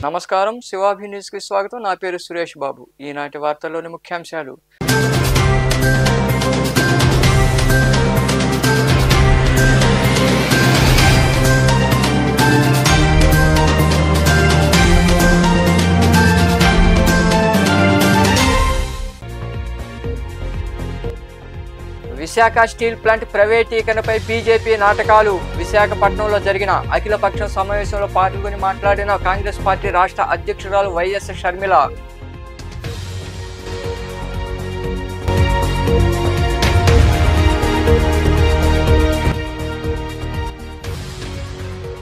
నమస్కారం, శివాభి న్యూస్ కి స్వాగతం. నా పేరు సురేష్ బాబు. ఈనాటి వార్తల్లోని ముఖ్యాంశాలు. విశాఖ స్టీల్ ప్లాంట్ ప్రైవేటీకరణపై బీజేపీ నాటకాలు. విశాఖపట్నంలో జరిగిన అఖిలపక్షం సమావేశంలో పాల్గొని మాట్లాడిన కాంగ్రెస్ పార్టీ రాష్ట్ర అధ్యక్షురాలు వైఎస్ షర్మిల.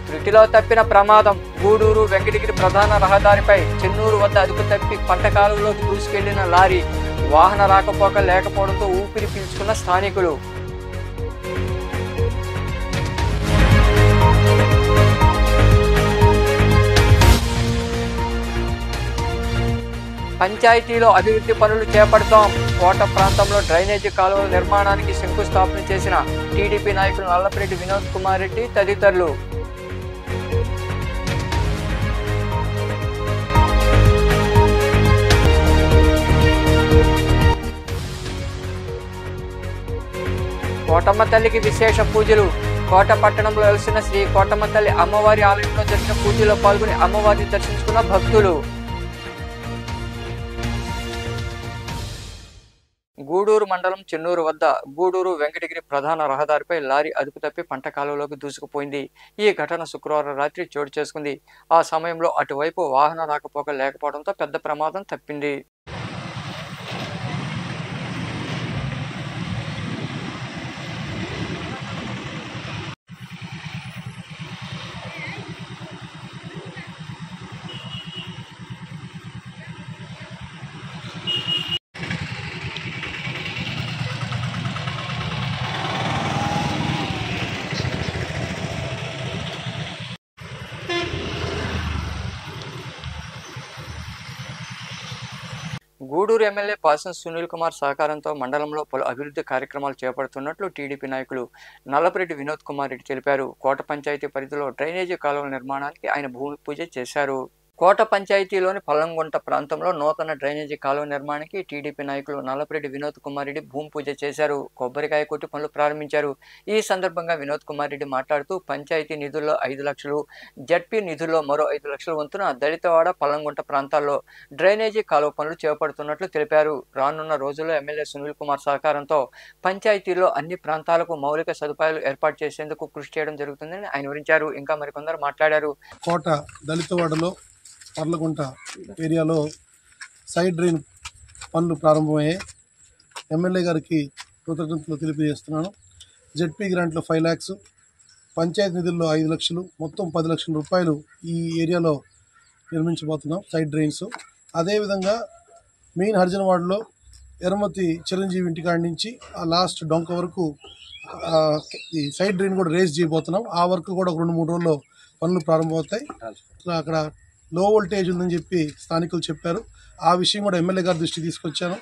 త్రుటిలో తప్పిన ప్రమాదం. గూడూరు వెంకటగిరి ప్రధాన రహదారిపై చెన్నూరు వద్ద అదుపు తప్పి పంట కాలువలోకి దూసుకెళ్లిన లారీ. వాహన రాకపోక లేకపోవడంతో ఊపిరి పీల్చుకున్న స్థానికులు. పంచాయతీలో అభివృద్ధి పనులు చేపడతాం. కోట ప్రాంతంలో డ్రైనేజీ కాలువల నిర్మాణానికి శంకుస్థాపన చేసిన టీడీపీ నాయకులు నల్లపరెడ్డి వినోద్ కుమార్ రెడ్డి తదితరులు. కోటమ్మ తల్లికి విశేష పూజలు. కోట పట్టణంలో వెలిసిన శ్రీ కోటమ్మ తల్లి అమ్మవారి ఆలయంలో జరిగిన పూజలో పాల్గొని అమ్మవారిని దర్శించుకున్న భక్తులు. గూడూరు మండలం చెన్నూరు వద్ద గూడూరు వెంకటగిరి ప్రధాన రహదారిపై లారీ అదుపు తప్పి పంట కాలువలోకి దూసుకుపోయింది. ఈ ఘటన శుక్రవారం రాత్రి చోటు చేసుకుంది. ఆ సమయంలో అటువైపు వాహన రాకపోక లేకపోవడంతో పెద్ద ప్రమాదం తప్పింది. గూడూరు ఎమ్మెల్యే పాసం సునీల్ కుమార్ సహకారంతో మండలంలో పలు అభివృద్ధి కార్యక్రమాలు చేపడుతున్నట్లు టీడీపీ నాయకులు నల్లపరెడ్డి వినోద్ కుమార్ రెడ్డి తెలిపారు. కోట పంచాయతీ పరిధిలో డ్రైనేజీ కాలువల నిర్మాణానికి ఆయన భూమి పూజ చేశారు. కోట పంచాయతీలోని పల్లంగుంట ప్రాంతంలో నూతన డ్రైనేజీ కాలువ నిర్మాణానికి టీడీపీ నాయకులు నల్లపరెడ్డి వినోద్ కుమార్ రెడ్డి భూమి పూజ చేశారు. కొబ్బరికాయ కొట్టి పనులు ప్రారంభించారు. ఈ సందర్భంగా వినోద్ కుమార్ రెడ్డి మాట్లాడుతూ పంచాయతీ నిధుల్లో 5 లక్షలు, జడ్పీ నిధుల్లో మరో 5 లక్షల వంతున దళితవాడ పల్లంగుంట ప్రాంతాల్లో డ్రైనేజీ కాలువ పనులు చేపడుతున్నట్లు తెలిపారు. రానున్న రోజుల్లో ఎమ్మెల్యే సునీల్ కుమార్ సహకారంతో పంచాయతీల్లో అన్ని ప్రాంతాలకు మౌలిక సదుపాయాలు ఏర్పాటు చేసేందుకు కృషి చేయడం జరుగుతుందని ఆయన వివరించారు. ఇంకా మరికొందరు మాట్లాడారు. కోట దళితవాడలో పర్లగుంట ఏరియాలో సైడ్ డ్రైన్ పనులు ప్రారంభమయ్యాయి. ఎమ్మెల్యే గారికి కృతజ్ఞతలు తెలియజేస్తున్నాను. జెడ్పీ గ్రాంట్లో 5 lakhs, పంచాయతీ నిధుల్లో 5 లక్షలు, మొత్తం 10 లక్షల రూపాయలు ఈ ఏరియాలో నిర్మించబోతున్నాం సైడ్ డ్రైన్స్. అదేవిధంగా మెయిన్ హర్జనవాడలో ఎర్రమతి చిరంజీవి ఇంటికాడి నుంచి ఆ లాస్ట్ డొంక వరకు ఈ సైడ్ డ్రైన్ కూడా రేస్ చేయబోతున్నాం. ఆ వర్క్ కూడా 2-3 రోజుల్లో పనులు ప్రారంభమవుతాయి. అక్కడ లో వోల్టేజ్ ఉందని చెప్పి స్థానికులు చెప్పారు. ఆ విషయం కూడా ఎమ్మెల్యే గారి దృష్టికి తీసుకొచ్చాను.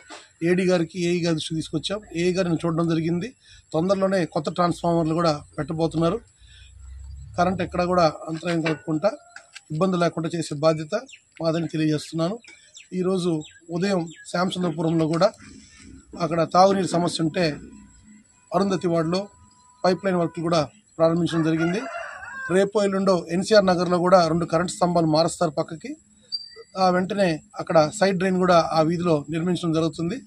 ఏడీ గారికి, ఏఈ గారి దృష్టికి తీసుకొచ్చాం. ఏఈ గారిని చూడడం జరిగింది. తొందరలోనే కొత్త ట్రాన్స్ఫార్మర్లు కూడా పెట్టబోతున్నారు. కరెంట్ ఎక్కడ కూడా అంతరాయం కలగకుండా, ఇబ్బంది లేకుండా చేసే బాధ్యత మాదని తెలియజేస్తున్నాను. ఈరోజు ఉదయం శ్యాంసుందరపురంలో కూడా అక్కడ తాగునీరు సమస్య ఉంటే అరుంధతి వార్డులో పైప్ లైన్ వర్క్లు కూడా ప్రారంభించడం జరిగింది. రేపు ఎల్లుండో ఎన్సీఆర్ నగర్లో కూడా 2 కరెంట్ స్తంభాలు మారుస్తారు పక్కకి. వెంటనే అక్కడ సైడ్ డ్రైన్ కూడా ఆ వీధిలో నిర్మించడం జరుగుతుంది.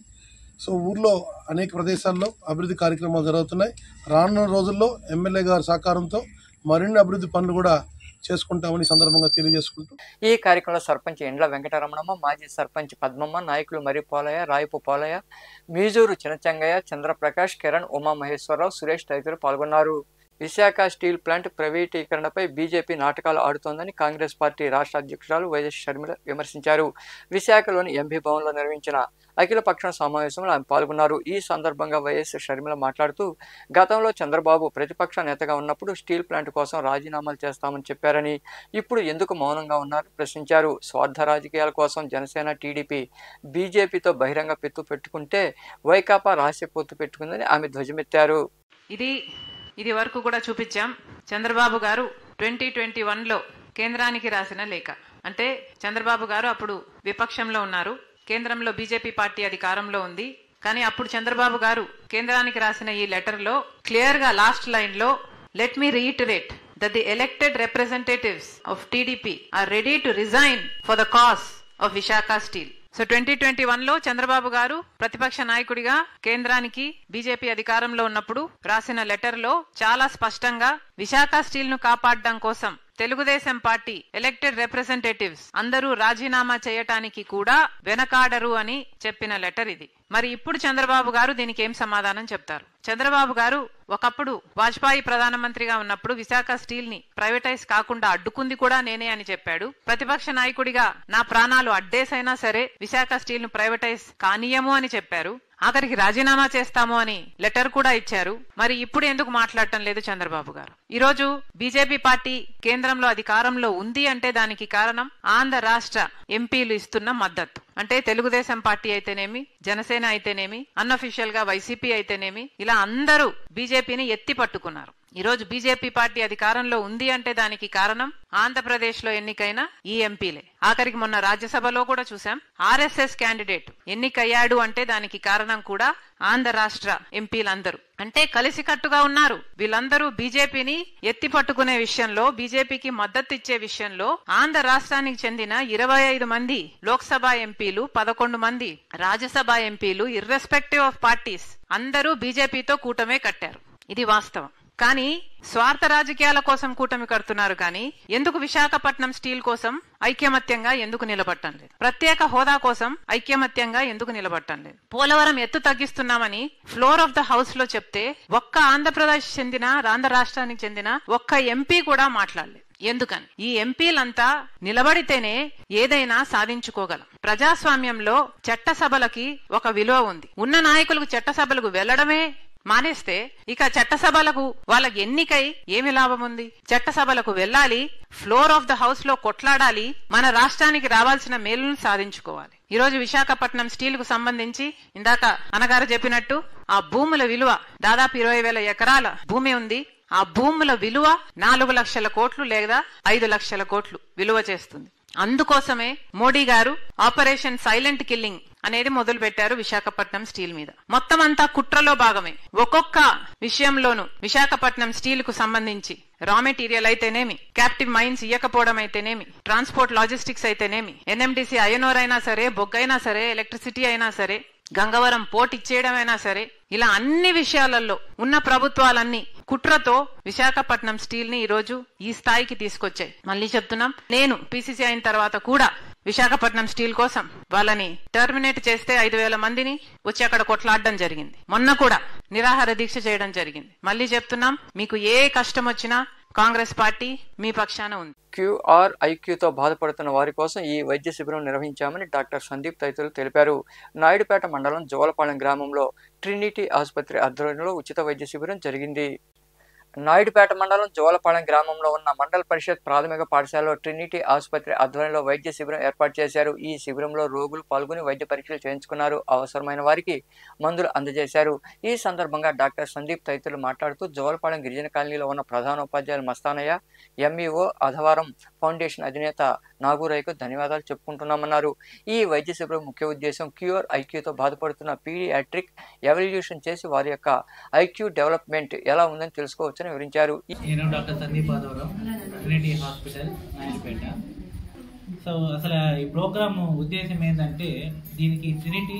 సో ఊర్లో అనేక ప్రదేశాల్లో అభివృద్ధి కార్యక్రమాలు జరుగుతున్నాయి. రానున్న రోజుల్లో ఎమ్మెల్యే గారి సహకారంతో మరిన్ని అభివృద్ధి పనులు కూడా చేసుకుంటామని సందర్భంగా తెలియజేసుకుంటూ ఈ కార్యక్రమంలో సర్పంచ్ ఎండ్ల వెంకటరమణమ్మ, మాజీ సర్పంచ్ పద్మమ్మ, నాయకులు మరి పోలయ్య, రాయపు పోలయ్య, మీజూరు చిన్నచంగయ్య, చంద్రప్రకాష్, కిరణ్, ఉమామహేశ్వరరావు, సురేష్ తదితరులు పాల్గొన్నారు. విశాఖ స్టీల్ ప్లాంట్ ప్రైవేటీకరణపై బీజేపీ నాటకాలు ఆడుతోందని కాంగ్రెస్ పార్టీ రాష్ట్ర అధ్యక్షురాలు వైఎస్ షర్మిల విమర్శించారు. విశాఖలోని ఎంబీ భవన్లో నిర్వహించిన అఖిలపక్షం సమావేశంలో ఆమె పాల్గొన్నారు. ఈ సందర్భంగా వైఎస్ షర్మిల మాట్లాడుతూ గతంలో చంద్రబాబు ప్రతిపక్ష నేతగా ఉన్నప్పుడు స్టీల్ ప్లాంట్ కోసం రాజీనామాలు చేస్తామని చెప్పారని, ఇప్పుడు ఎందుకు మౌనంగా ఉన్నారని ప్రశ్నించారు. స్వార్థ రాజకీయాల కోసం జనసేన, టీడీపీ, బీజేపీతో బహిరంగ పెత్తు పెట్టుకుంటే వైకాపా రహస్య పొత్తు పెట్టుకుందని ఆమె ధ్వజమెత్తారు. ఇది వరకు కూడా చూపించాం. చంద్రబాబు గారు 2021లో కేంద్రానికి రాసిన లేఖ. అంటే చంద్రబాబు గారు అప్పుడు విపక్షంలో ఉన్నారు, కేంద్రంలో బీజేపీ పార్టీ అధికారంలో ఉంది. కానీ అప్పుడు చంద్రబాబు గారు కేంద్రానికి రాసిన ఈ లెటర్ లో క్లియర్ గా లాస్ట్ లైన్ లో let me reiterate that the elected representatives of TDP are ready to resign for the cause of Vishakha Steel. So 2021లో చంద్రబాబు గారు ప్రతిపక్ష నాయకుడిగా కేంద్రానికి బీజేపీ అధికారంలో ఉన్నప్పుడు రాసిన లెటర్ లో చాలా స్పష్టంగా విశాఖ స్టీల్ ను కాపాడడం కోసం తెలుగుదేశం పార్టీ ఎలక్టెడ్ రిప్రజెంటేటివ్స్ అందరూ రాజీనామా చేయటానికి కూడా వెనకాడరు అని చెప్పిన లెటర్ ఇది. మరి ఇప్పుడు చంద్రబాబు గారు దీనికి ఏం సమాధానం చెప్తారు? చంద్రబాబు గారు ఒకప్పుడు వాజ్పేయి ప్రధానమంత్రిగా ఉన్నప్పుడు విశాఖ స్టీల్ ని ప్రైవేటైజ్ కాకుండా అడ్డుకుంది కూడా నేనే అని చెప్పాడు. ప్రతిపక్ష నాయకుడిగా నా ప్రాణాలు అడ్డేసైనా సరే విశాఖ స్టీల్ ను ప్రైవేటైజ్ కానీయము అని చెప్పారు. ఆఖరికి రాజీనామా చేస్తాము అని లెటర్ కూడా ఇచ్చారు. మరి ఇప్పుడు ఎందుకు మాట్లాడటం లేదు చంద్రబాబు గారు? ఈ రోజు బీజేపీ పార్టీ కేంద్రంలో అధికారంలో ఉంది అంటే దానికి కారణం ఆంధ్ర రాష్ట్ర ఎంపీలు ఇస్తున్న మద్దతు. అంటే తెలుగుదేశం పార్టీ అయితేనేమి, జనసేన అయితేనేమి, అన్అఫీషియల్ గా వైసీపీ అయితేనేమి, ఇలా అందరూ బీజేపీని ఎత్తి పట్టుకున్నారు. ఈ రోజు బీజేపీ పార్టీ అధికారంలో ఉంది అంటే దానికి కారణం ఆంధ్రప్రదేశ్ లో ఎన్నికైన ఈ ఎంపీలే. ఆఖరికి మొన్న రాజ్యసభలో కూడా చూసాం, ఆర్ఎస్ఎస్ క్యాండిడేట్ ఎన్నికయ్యాడు అంటే దానికి కారణం కూడా ఆంధ్ర రాష్ట్ర ఎంపీలందరూ. అంటే కలిసికట్టుగా ఉన్నారు వీళ్ళందరూ. బీజేపీని ఎత్తి పట్టుకునే విషయంలో, బీజేపీకి మద్దతు ఇచ్చే విషయంలో ఆంధ్ర రాష్ట్రానికి చెందిన 25 మంది లోక్సభ ఎంపీలు, 11 మంది రాజ్యసభ ఎంపీలు, ఇర్రెస్పెక్టివ్ ఆఫ్ పార్టీస్ అందరూ బీజేపీతో కూటమే కట్టారు. ఇది వాస్తవం. కానీ స్వార్థ రాజకీయాల కోసం కూటమి కడుతున్నారు. కానీ ఎందుకు విశాఖపట్నం స్టీల్ కోసం ఐక్యమత్యంగా ఎందుకు నిలబడటం లేదు? ప్రత్యేక హోదా కోసం ఐక్యమత్యంగా ఎందుకు నిలబడటం లేదు? పోలవరం ఎత్తు తగ్గిస్తున్నామని ఫ్లోర్ ఆఫ్ ద హౌస్ లో చెప్తే ఒక్క ఆంధ్రప్రదేశ్ చెందిన, ఆంధ్ర రాష్ట్రానికి చెందిన ఒక్క ఎంపీ కూడా మాట్లాడలేదు. ఎందుకని? ఈ ఎంపీలంతా నిలబడితేనే ఏదైనా సాధించుకోగలం. ప్రజాస్వామ్యంలో చట్టసభలకి ఒక విలువ ఉంది. ఉన్న నాయకులకు చట్టసభలకు వెళ్లడమే మానేస్తే ఇక చట్టసభలకు వాళ్ళకి ఎన్నికై ఏమి లాభం ఉంది? చట్టసభలకు వెళ్లాలి, ఫ్లోర్ ఆఫ్ ద హౌస్ లో కొట్లాడాలి, మన రాష్ట్రానికి రావాల్సిన మేలును సాధించుకోవాలి. ఈ రోజు విశాఖపట్నం స్టీల్ కు సంబంధించి ఇందాక అన్నగారు చెప్పినట్టు ఆ భూముల విలువ దాదాపు 20,000 ఎకరాల భూమి ఉంది. ఆ భూముల విలువ 4 లక్షల కోట్లు లేదా 5 లక్షల కోట్లు విలువ చేస్తుంది. అందుకోసమే మోడీ గారు ఆపరేషన్ సైలెంట్ కిల్లింగ్ అనేది మొదలు పెట్టారు విశాఖపట్నం స్టీల్ మీద. మొత్తం అంతా కుట్రలో భాగమే. ఒక్కొక్క విషయంలోనూ విశాఖపట్నం స్టీల్ కు సంబంధించి రా మెటీరియల్ అయితేనేమి, క్యాప్టివ్ మైన్స్ ఇయ్యకపోవడం అయితేనేమి, ట్రాన్స్పోర్ట్ లాజిస్టిక్స్ అయితేనేమి, ఎన్ఎండిసి అయనోర్ అయినా సరే, బొగ్గైనా సరే, ఎలక్ట్రిసిటీ అయినా సరే, గంగవరం పోర్ట్ ఇచ్చేయడమైనా సరే, ఇలా అన్ని విషయాలలో ఉన్న ప్రభుత్వాలన్నీ కుట్రతో విశాఖపట్నం స్టీల్ ని ఈ రోజు ఈ స్థాయికి తీసుకొచ్చాయి. మళ్ళీ చెప్తున్నాం, నేను పిసిసి అయిన తర్వాత కూడా విశాఖపట్నం స్టీల్ కోసం వాళ్ళని టర్మినేట్ చేస్తే 5,000 మందిని వచ్చి అక్కడ కొట్లాడడం జరిగింది. మొన్న కూడా నిరాహార దీక్ష చేయడం జరిగింది. మళ్ళీ చెప్తున్నాం, మీకు ఏ కష్టం వచ్చినా కాంగ్రెస్ పార్టీ మీ పక్షాన ఉంది. QRIQతో బాధపడుతున్న వారి కోసం ఈ వైద్య శిబిరం నిర్వహించామని డాక్టర్ సందీప్ తదితరులు తెలిపారు. నాయుడుపేట మండలం జోలపాలెం గ్రామంలో ట్రినిటీ ఆసుపత్రి ఆధ్వర్యంలో ఉచిత వైద్య శిబిరం జరిగింది. నాయుడుపేట మండలం జోలపాలెం గ్రామంలో ఉన్న మండల పరిషత్ ప్రాథమిక పాఠశాలలో ట్రినిటీ ఆసుపత్రి ఆధ్వర్యంలో వైద్య శిబిరం ఏర్పాటు చేశారు. ఈ శిబిరంలో రోగులు పాల్గొని వైద్య పరీక్షలు చేయించుకున్నారు. అవసరమైన వారికి మందులు అందజేశారు. ఈ సందర్భంగా డాక్టర్ సందీప్ తదితరులు మాట్లాడుతూ జోలపాలెం గిరిజన కాలనీలో ఉన్న ప్రధానోపాధ్యాయులు మస్తానయ్య, ఎంఈఓ అధవారం ఫౌండేషన్ అధినేత నాగూరాయ్కు ధన్యవాదాలు చెప్పుకుంటున్నామన్నారు. ఈ వైద్య శిబిరం ముఖ్య ఉద్దేశం QRIQతో బాధపడుతున్న పీడియాట్రిక్ ఎవల్యూషన్ చేసి వారి యొక్క ఐక్యూ డెవలప్మెంట్ ఎలా ఉందని తెలుసుకోవచ్చు వివరించారు. నేను doctor Sandeep Adavaram, Trinity hospital, Naidupeta. So అసలు ఈ ప్రోగ్రామ్ ఉద్దేశం ఏంటంటే, దీనికి ట్రినిటీ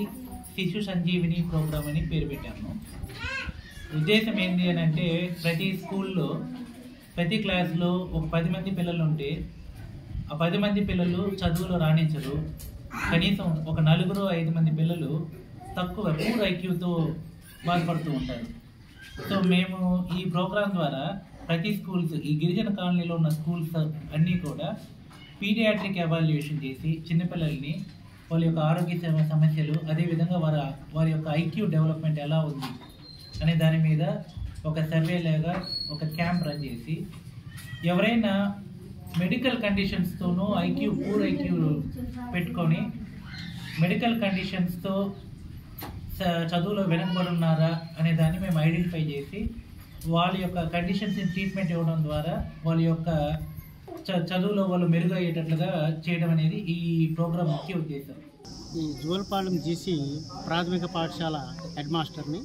శిశు సంజీవిని ప్రోగ్రామ్ అని పేరు పెట్టాము. ఉద్దేశం ఏంటి అని అంటే, ప్రతి స్కూల్లో ప్రతి క్లాస్లో ఒక 10 మంది పిల్లలు ఉంటే ఆ 10 మంది పిల్లలు చదువులో రాణించరు. కనీసం ఒక 4-5 మంది పిల్లలు తక్కువ పూర్ ఐక్యూతో బాధపడుతూ ఉంటారు. సో మేము ఈ ప్రోగ్రాం ద్వారా ప్రతి స్కూల్స్, ఈ గిరిజన కాలనీలో ఉన్న స్కూల్స్ అన్నీ కూడా పీడియాట్రిక్ ఎవాల్యుయేషన్ చేసి చిన్నపిల్లల్ని వాళ్ళ యొక్క ఆరోగ్య సమస్యలు, అదేవిధంగా వారి యొక్క ఐక్యూ డెవలప్మెంట్ ఎలా ఉంది అనే దాని మీద ఒక సర్వే లాగా ఒక క్యాంప్ రన్ చేసి, ఎవరైనా మెడికల్ కండిషన్స్తోనూ పూర్ ఐక్యూ పెట్టుకొని మెడికల్ కండిషన్స్తో చదువులో వెనకబడి ఉన్నారా అనే దాన్ని మేము ఐడెంటిఫై చేసి వాళ్ళ యొక్క కండిషన్స్ని ట్రీట్మెంట్ ఇవ్వడం ద్వారా వాళ్ళ యొక్క చదువులో వాళ్ళు మెరుగయ్యేటట్లుగా చేయడం అనేది ఈ ప్రోగ్రాం ముఖ్య ఉద్దేశం. ఈ జోలపాలెం జీసీ ప్రాథమిక పాఠశాల హెడ్ మాస్టర్ని.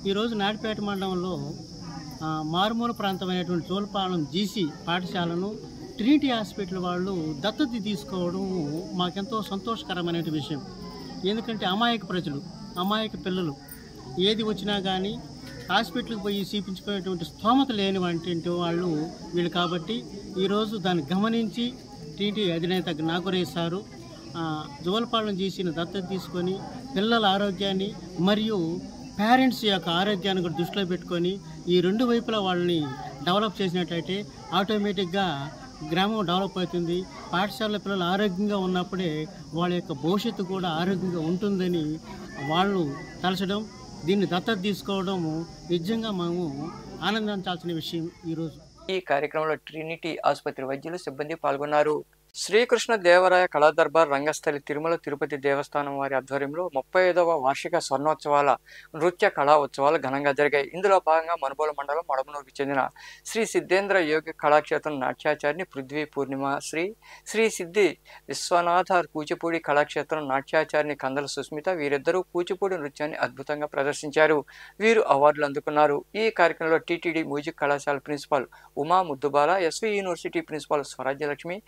ఈరోజు నాడిపేట మండలంలో మారుమూల ప్రాంతమైనటువంటి జోలపాలెం జీసీ పాఠశాలను ట్రినిటీ హాస్పిటల్ వాళ్ళు దత్తత తీసుకోవడం మాకెంతో సంతోషకరమైన విషయం. ఎందుకంటే అమాయక ప్రజలు, అమాయక పిల్లలు ఏది వచ్చినా కానీ హాస్పిటల్కి పోయి చూపించుకునేటువంటి స్తోమత లేనివంటి వాళ్ళు వీళ్ళు. కాబట్టి ఈరోజు దాన్ని గమనించి టీటీ అధినేత నాగరేష్ సారు జోలపాలెం జీసీని దత్తత తీసుకొని పిల్లల ఆరోగ్యాన్ని మరియు పేరెంట్స్ యొక్క ఆరోగ్యాన్ని కూడా దృష్టిలో పెట్టుకొని ఈ రెండు వైపులా వాళ్ళని డెవలప్ చేసినట్లయితే ఆటోమేటిక్గా గ్రామం డెవలప్ అవుతుంది. పాఠశాల పిల్లలు ఆరోగ్యంగా ఉన్నప్పుడే వాళ్ళ యొక్క భవిష్యత్తు కూడా ఆరోగ్యంగా ఉంటుందని వాళ్ళు తలచడం, దీన్ని దత్తత తీసుకోవడం నిజంగా మేము ఆనందించాల్సిన విషయం. ఈరోజు ఈ కార్యక్రమంలో ట్రినిటీ ఆసుపత్రి వైద్యులు సిబ్బంది పాల్గొన్నారు. శ్రీకృష్ణ దేవరాయ కళా దర్బార్ రంగస్థలి తిరుమల తిరుపతి దేవస్థానం వారి ఆధ్వర్యంలో 35వ వార్షిక స్వర్ణోత్సవాల నృత్య కళా ఉత్సవాలు ఘనంగా జరిగాయి. ఇందులో భాగంగా మనుబోలు మండలం మడమనూరుకు చెందిన శ్రీ సిద్ధేంద్ర యోగి కళాక్షేత్రం నాట్యాచార్యుని పృథ్వీ పూర్ణిమ శ్రీ సిద్ధి విశ్వనాథ కూచిపూడి కళాక్షేత్రం నాట్యాచార్యుని కందల సుస్మిత వీరిద్దరూ కూచిపూడి నృత్యాన్ని అద్భుతంగా ప్రదర్శించారు. వీరు అవార్డులు అందుకున్నారు. ఈ కార్యక్రమంలో టీటీడీ మ్యూజిక్ కళాశాల principal Uma Muddubala, SV university principal Swarajyalakshmi,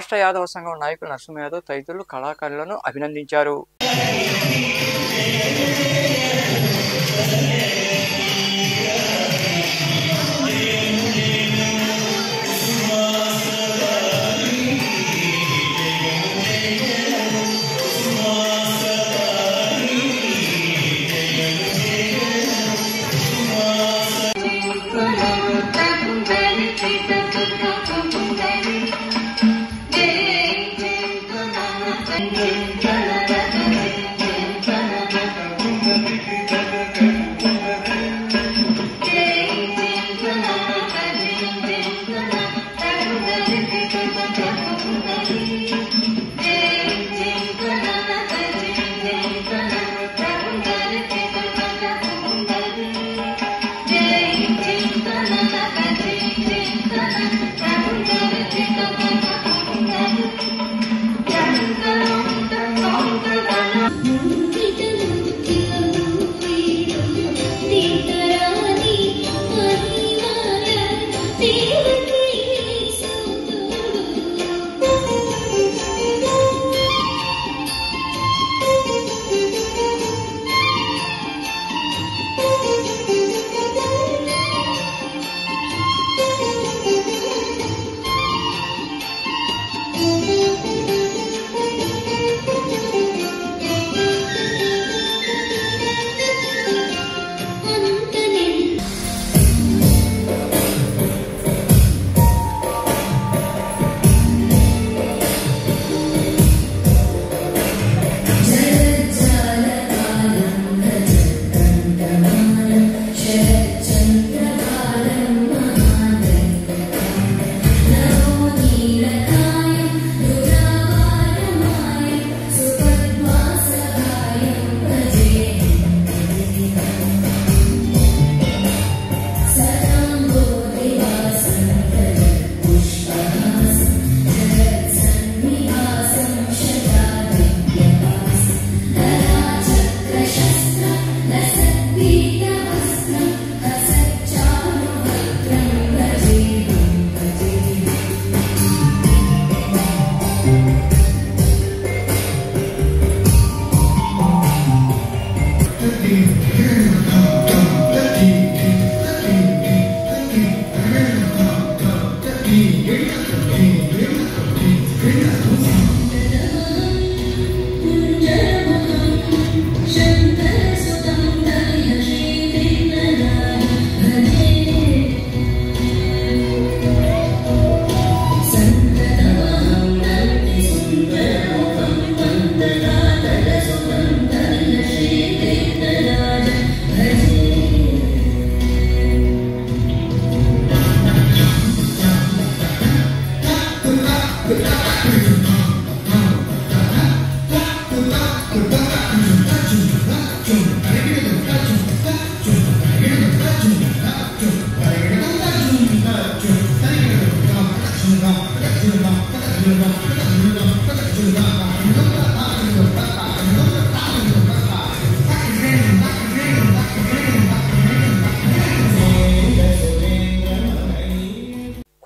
రాష్ట్ర యాదవ సంఘం నాయకులు నరసింహ యాదవ్ తదితరులు కళాకారులను అభినందించారు.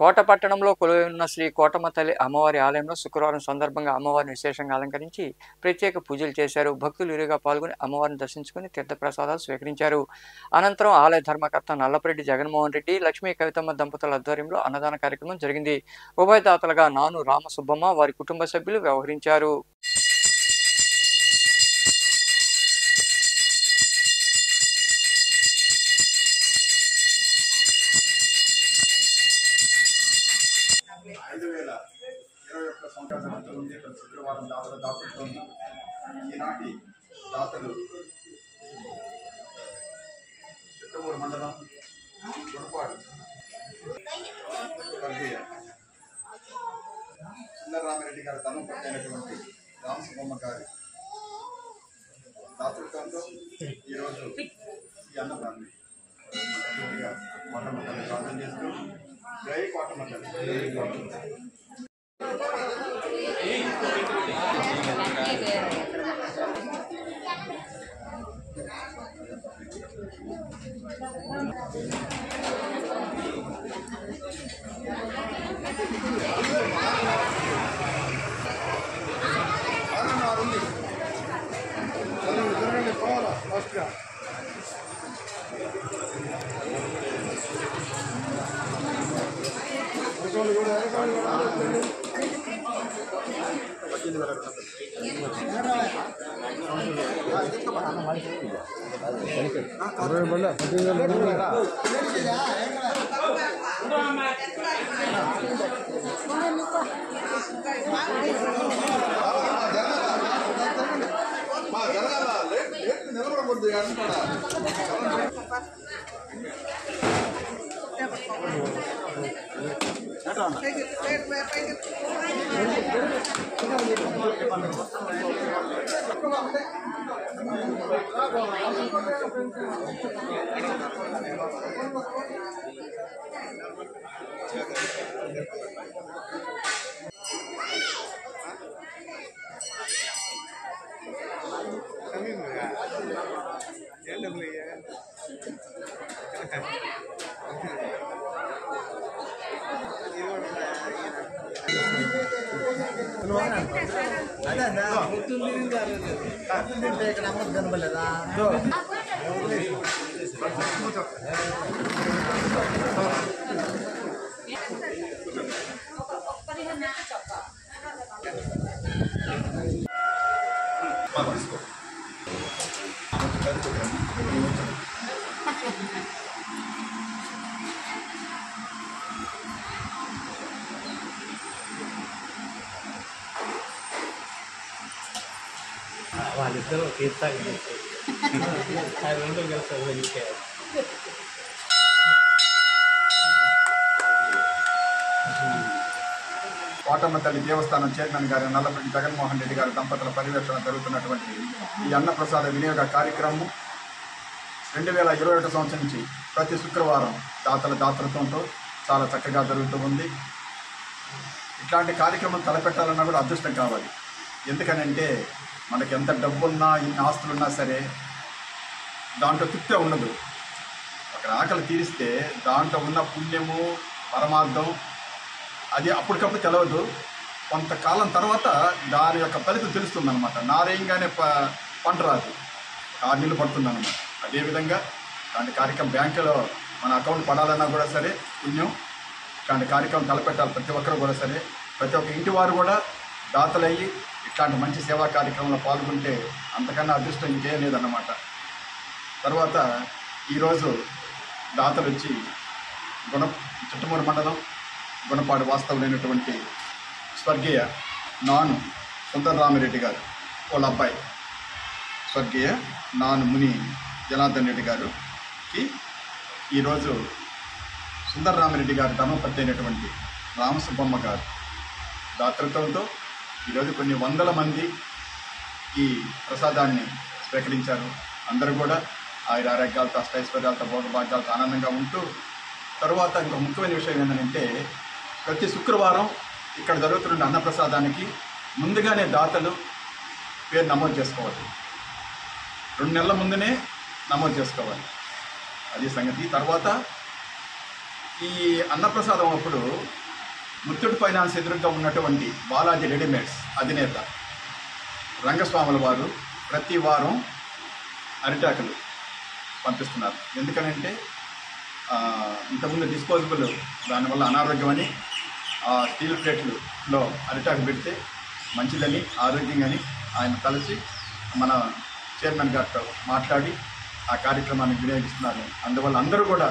కోట పట్టణంలో కొలువై ఉన్న శ్రీ కోటమ్మ తల్లి అమ్మవారి ఆలయంలో శుక్రవారం సందర్భంగా అమ్మవారిని విశేషంగా అలంకరించి ప్రత్యేక పూజలు చేశారు. భక్తులు ఇరుగా పాల్గొని అమ్మవారిని దర్శించుకుని తీర్థప్రసాదాలు స్వీకరించారు. అనంతరం ఆలయ ధర్మకర్త నల్లపరెడ్డి జగన్మోహన్ రెడ్డి, లక్ష్మీ కవితమ్మ దంపతుల ఆధ్వర్యంలో అన్నదాన కార్యక్రమం జరిగింది. ఉభయదాతలుగా నాను రామసుబ్బమ్మ, వారి కుటుంబ సభ్యులు వ్యవహరించారు. శుక్రవారం దాతలు ఈనాటి దాతలు చిట్టమూరు మండలం గుణపాడు సుందరరామిరెడ్డి గారి ధనం పట్టైనటువంటి రామసుబ్బమ్మ గారి దాతృత్వంతో ఈరోజు ఈ అన్నదాన్ని కోటమ్మ తల్లి ప్రార్థన చేస్తూ జై కోటమ్మ తల్లి. వాళ్ళిద్దరూ తీర్థాలు రెండు కలిసి కోటమ్మ తల్లి దేవస్థానం చైర్మన్ గారు నల్లపరెడ్డి జగన్మోహన్ రెడ్డి గారి దంపతుల పర్యవేక్షణ జరుగుతున్నటువంటి ఈ అన్నప్రసాద వినియోగ కార్యక్రమం 2021 సంవత్సరం నుంచి ప్రతి శుక్రవారం దాతల దాతృత్వంతో చాలా చక్కగా జరుగుతూ ఉంది. ఇట్లాంటి కార్యక్రమం తలపెట్టాలన్నా కూడా అదృష్టం కావాలి. ఎందుకనంటే మనకి ఎంత డబ్బున్నా ఇన్ని ఆస్తులున్నా సరే దాంట్లో తృప్తే ఉండదు. ఒక ఆకలి తీరిస్తే దాంట్లో ఉన్న పుణ్యము పరమార్థం అది అప్పటికప్పుడు తెలవదు. కొంతకాలం తర్వాత దాని యొక్క ఫలితం తెలుస్తుంది అనమాట. నారేయంగానే పంట రాదు, 6 నెలలు పడుతుంది అనమాట. అదేవిధంగా ఇలాంటి కార్యక్రమం బ్యాంకులో మన అకౌంట్ పడాలన్నా కూడా సరే పుణ్యం. ఇట్లాంటి కార్యక్రమం తలపెట్టాలి ప్రతి ఒక్కరు కూడా సరే. ప్రతి ఒక్క ఇంటి వారు కూడా దాతలయ్యి ఇట్లాంటి మంచి సేవా కార్యక్రమంలో పాల్గొంటే అంతకన్నా అదృష్టం ఇంకేం లేదన్నమాట. తర్వాత ఈరోజు దాతలు వచ్చి చిట్టమూరు మండలం గుణపాడు వాస్తవులైనటువంటి స్వర్గీయ నాను సుందరరామిరెడ్డి గారు వాళ్ళ అబ్బాయి స్వర్గీయ నాను ముని జనార్దన్ రెడ్డి గారుకి ఈరోజు సుందరరామిరెడ్డి గారి ధర్మపత్ని అయినటువంటి రామసుబ్బమ్మ గారు దాతృత్వంతో ఈరోజు కొన్ని వందల మంది ఈ ప్రసాదాన్ని స్వీకరించారు. అందరూ కూడా ఆయుర ఆరోగ్యాలతో అష్టైశ్వర్యాలతో భోగభాగ్యాలతో ఆనందంగా ఉంటూ, తరువాత ఇంకొక ముఖ్యమైన విషయం ఏంటంటే ప్రతి శుక్రవారం ఇక్కడ జరుగుతున్న అన్నప్రసాదానికి ముందుగానే దాతలు పేరు నమోదు చేసుకోవాలి. 2 నెలల ముందునే నమోదు చేసుకోవాలి. అది సంగతి. తర్వాత ఈ అన్నప్రసాదం అప్పుడు ముత్తూట్ ఫైనాన్స్ ఎదురుగా ఉన్నటువంటి బాలాజీ రెడీమేడ్స్ అధినేత రంగస్వాముల వారు ప్రతి వారం అరిటాకులు పంపిస్తున్నారు. ఎందుకనంటే ఇంతకుముందు డిస్పోజబుల్ దానివల్ల అనారోగ్యం అని స్టీల్ ప్లేట్లలో అరిటాకు పెడితే మంచిదని ఆరోగ్యంగాని ఆయన కలిసి మన చైర్మన్ గారితో మాట్లాడి ఆ కార్యక్రమాన్ని వినియోగిస్తున్నారు. అందువల్ల అందరూ కూడా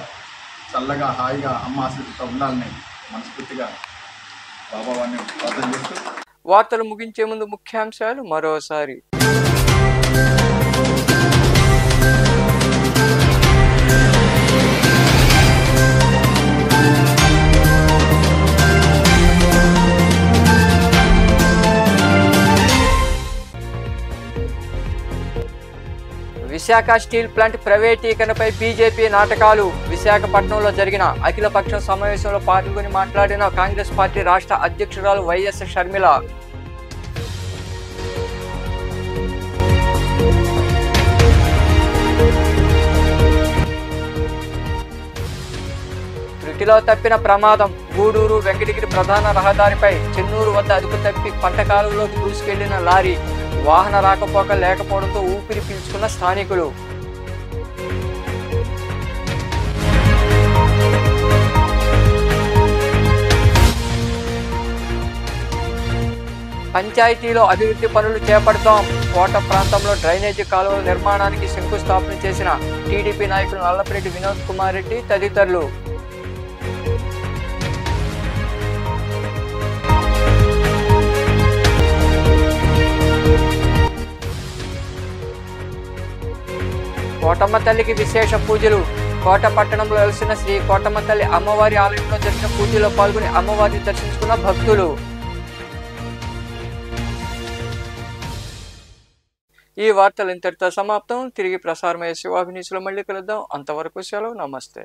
చల్లగా హాయిగా అమ్మ ఆశీర్వాదంతో ఉండాలని మనస్ఫూర్తిగా బాబావాన్ని ప్రార్థన చేస్తూ వార్తలు ముగించే ముందు ముఖ్యాంశాలు మరోసారి. విశాఖ స్టీల్ ప్లాంట్ ప్రైవేటీకరణపై బీజేపీ నాటకాలు. విశాఖపట్నంలో జరిగిన అఖిలపక్షం సమావేశంలో పాల్గొని మాట్లాడిన కాంగ్రెస్ పార్టీ రాష్ట్ర అధ్యక్షురాలు వైఎస్ షర్మిల. త్రుటిలో తప్పిన ప్రమాదం. గూడూరు వెంకటగిరి ప్రధాన రహదారిపై చెన్నూరు వద్ద అదుపు తప్పి పంట కాలువలోకి దూసుకెళ్లిన లారీ. వాహన రాకపోక లేకపోవడంతో ఊపిరి పీల్చుకున్న స్థానికులు. పంచాయతీలో అభివృద్ధి పనులు చేపడతాం. కోట ప్రాంతంలో డ్రైనేజీ కాలువల నిర్మాణానికి శంకుస్థాపన చేసిన టీడీపీ నాయకులు నల్లపరెడ్డి వినోద్ కుమార్ రెడ్డి తదితరులు. కోటమ్మ తల్లికి విశేష పూజలు. కోట పట్టణంలో వెలిసిన శ్రీ కోటమ్మ తల్లి అమ్మవారి ఆలయంలో జరిగిన పూజలో పాల్గొని అమ్మవారిని దర్శించుకున్న భక్తులు. ఈ వార్తలు ఇంతటితో సమాప్తం. తిరిగి ప్రసారమయ్యే శివాభినీసులో మళ్ళీ కలుద్దాం. అంతవరకు సెలవు. నమస్తే.